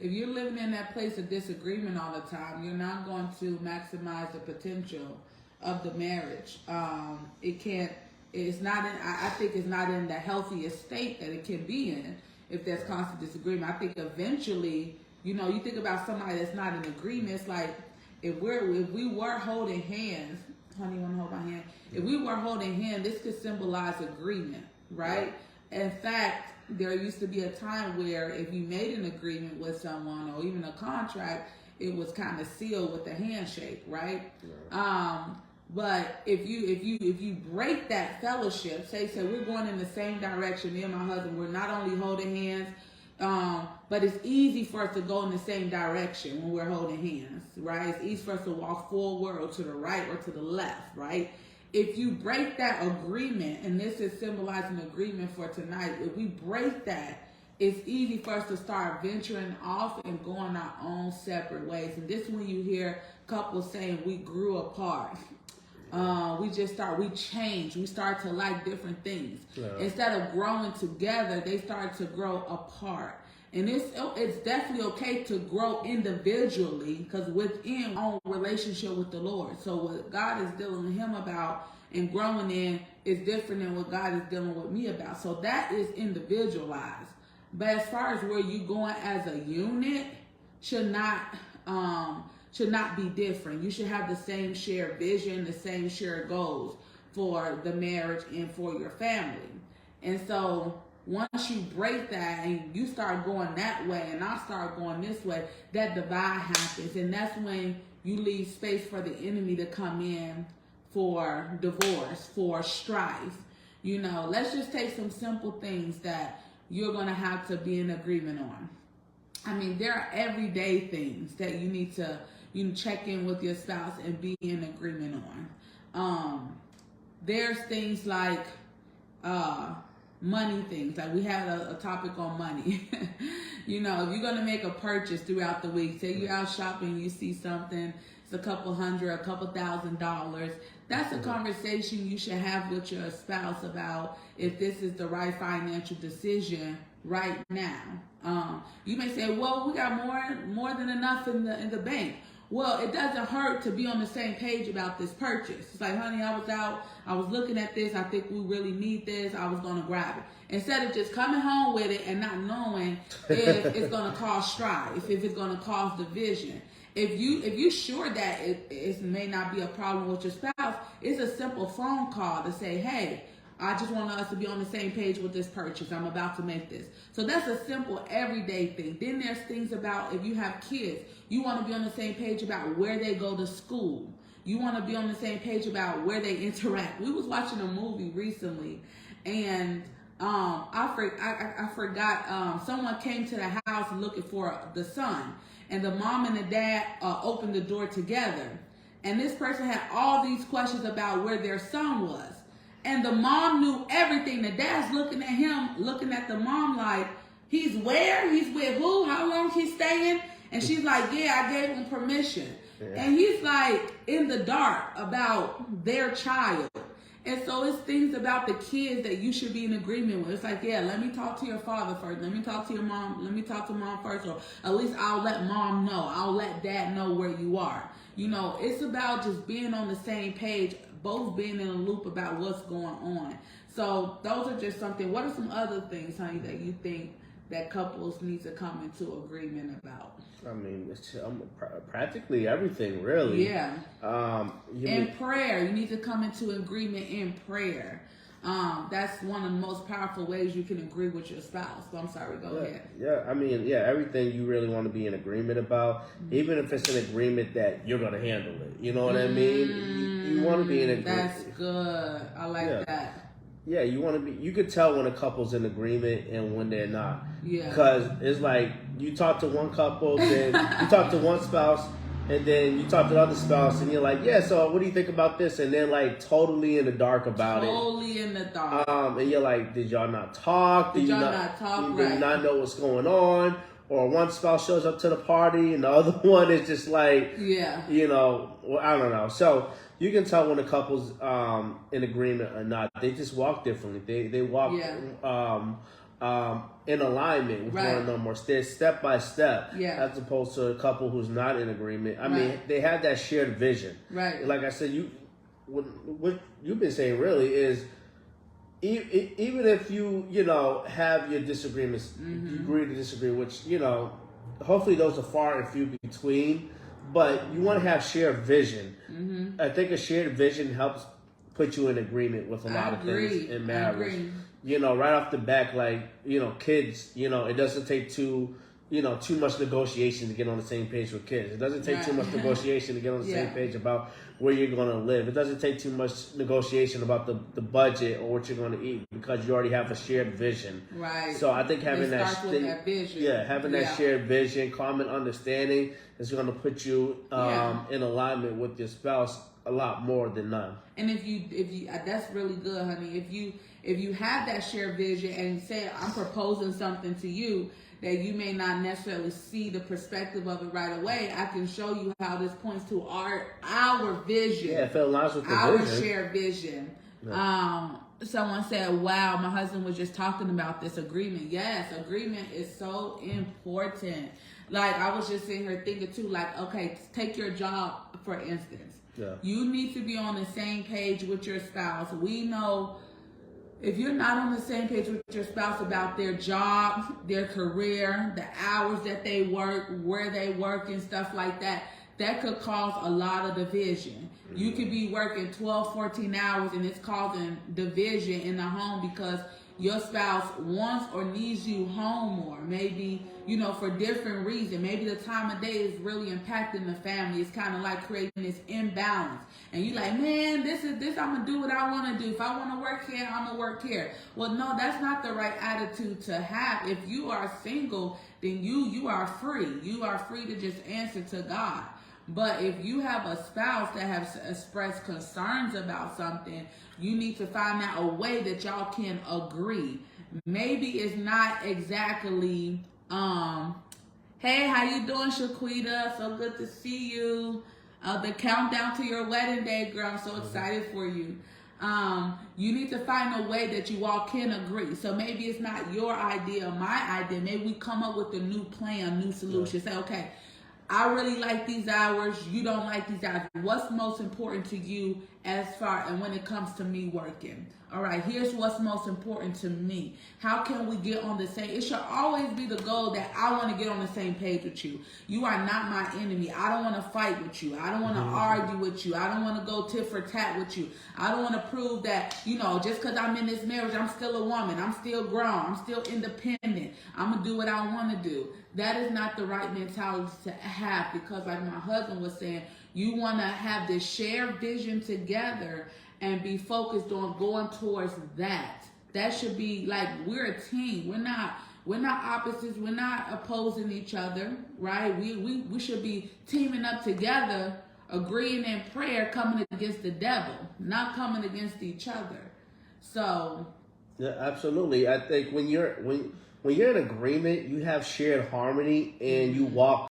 if you're living in that place of disagreement all the time, you're not going to maximize the potential of the marriage. It can't. It's not in. I think it's not in the healthiest state that it can be in if there's constant disagreement. I think eventually, you know, you think about somebody that's not in agreement. It's like if we were holding hands, honey, you want to hold my hand? If we were holding hands, this could symbolize agreement, right? In fact, there used to be a time where if you made an agreement with someone or even a contract, it was kind of sealed with a handshake, right? But if you break that fellowship, say we're going in the same direction, me and my husband, we're not only holding hands, but it's easy for us to go in the same direction when we're holding hands, right? It's easy for us to walk forward or to the right or to the left, right? If you break that agreement, and this is symbolizing agreement for tonight, if we break that, it's easy for us to start venturing off and going our own separate ways. And this is when you hear couples saying we grew apart. We change. We start to like different things. Yeah. Instead of growing together, they start to grow apart. And it's definitely okay to grow individually, because within our own relationship with the Lord. So what God is dealing with him about and growing in is different than what God is dealing with me about. So that is individualized. But as far as where you going as a unit, should not be different. You should have the same shared vision, the same shared goals for the marriage and for your family. And so once you break that and you start going that way and I start going this way, that divide happens. And that's when you leave space for the enemy to come in for divorce, for strife. You know, let's just take some simple things that you're going to have to be in agreement on. I mean, there are everyday things that you need to check in with your spouse and be in agreement on. There's things like money things. Like we had a topic on money. You know, if you're going to make a purchase throughout the week, say you're out shopping, you see something, it's a couple $100, a couple $1,000. That's a conversation you should have with your spouse about if this is the right financial decision right now. You may say, well, we got more than enough in the bank. Well, it doesn't hurt to be on the same page about this purchase. It's like, honey, I was out, I was looking at this, I think we really need this, I was going to grab it. Instead of just coming home with it and not knowing if it's going to cause strife, if it's going to cause division. If you're sure that it may not be a problem with your spouse, it's a simple phone call to say, hey, I just want us to be on the same page with this purchase. I'm about to make this. So that's a simple everyday thing. Then there's things about if you have kids, you want to be on the same page about where they go to school. You want to be on the same page about where they interact. We was watching a movie recently, and I forgot. Someone came to the house looking for the son, and the mom and the dad opened the door together. And this person had all these questions about where their son was. And the mom knew everything. The dad's looking at him, looking at the mom like, he's where? He's with who? How long he's staying? And she's like, yeah, I gave him permission. Yeah. And he's like in the dark about their child. And so it's things about the kids that you should be in agreement with. It's like, yeah, let me talk to your father first. Let me talk to your mom. Let me talk to mom first. Or at least I'll let mom know. I'll let dad know where you are. You know, it's about just being on the same page, both being in a loop about what's going on. So those are just something. What are some other things, honey, that you think that couples need to come into agreement about? I mean, it's practically everything, really. Yeah. In prayer, you need to come into agreement in prayer. That's one of the most powerful ways you can agree with your spouse. So I'm sorry, go ahead. Yeah, I mean, yeah, everything you really want to be in agreement about, even if it's an agreement that you're going to handle it. You know what I mean? You want to be in agreement. That's good. I like that. Yeah, you want to be. You could tell when a couple's in agreement and when they're not. Yeah. Because it's like you talk to one couple, then you talk to one spouse, and then you talk to the other spouse, and you're like, yeah, so what do you think about this? And they're like totally in the dark about it. Totally in the dark. And you're like, did y'all not talk? Did y'all not talk? Did you not know what's going on? Or one spouse shows up to the party, and the other one is just like, you know, well, I don't know. So you can tell when a couple's in agreement or not. They just walk differently. They walk in alignment with one another more. They're step by step, as opposed to a couple who's not in agreement. I mean, they have that shared vision. Right. Like I said, what you've been saying really is, even if you have your disagreements, you agree to disagree, which hopefully those are far and few between. But you want to have shared vision. I think a shared vision helps put you in agreement with a lot of things in marriage. Right off the back, kids, it doesn't take too much negotiation to get on the same page with kids. It doesn't take too much negotiation to get on the same page about where you're going to live. It doesn't take too much negotiation about the budget or what you're going to eat, because you already have a shared vision. Right. So I think having that vision. having that shared vision, common understanding is going to put you in alignment with your spouse a lot more than none. And if you that's really good, honey. If you have that shared vision and say, I'm proposing something to you that you may not necessarily see the perspective of it right away, I can show you how this points to our vision. Yeah, if it aligns with our vision. Shared vision. Yeah. Someone said, wow, my husband was just talking about this agreement. Yes, agreement is so important. Like, I was just sitting here thinking too, like, okay, take your job, for instance. Yeah. You need to be on the same page with your spouse. We know if you're not on the same page with your spouse about their job, their career, the hours that they work, where they work and stuff like that, that could cause a lot of division. You could be working 12, 14 hours and it's causing division in the home because your spouse wants or needs you home more. Maybe, for different reasons. Maybe the time of day is really impacting the family. It's kind of like creating this imbalance. And you're like, man, this, I'm going to do what I want to do. If I want to work here, I'm going to work here. Well, no, that's not the right attitude to have. If you are single, then you are free. You are free to just answer to God. But if you have a spouse that has expressed concerns about something, you need to find out a way that y'all can agree. Maybe it's not exactly, hey, how you doing, Shaquita? So good to see you. The countdown to your wedding day, girl. I'm so excited for you. You need to find a way that you all can agree. So maybe it's not your idea or my idea. Maybe we come up with a new plan, new solution. Say, okay, I really like these hours. You don't like these hours. What's most important to you and when it comes to me working? All right, here's what's most important to me. How can we get on the same? It should always be the goal that I want to get on the same page with you. You are not my enemy. I don't want to fight with you. I don't want to argue with you. I don't want to go tit for tat with you. I don't want to prove that, just because I'm in this marriage, I'm still a woman. I'm still grown. I'm still independent. I'm going to do what I want to do. That is not the right mentality to have, because like my husband was saying, you want to have this shared vision together and be focused on going towards that. That should be like, we're a team. We're not opposites. We're not opposing each other, right? We should be teaming up together, agreeing in prayer, coming against the devil, not coming against each other. So yeah, absolutely. I think when you're in agreement, you have shared harmony and you walk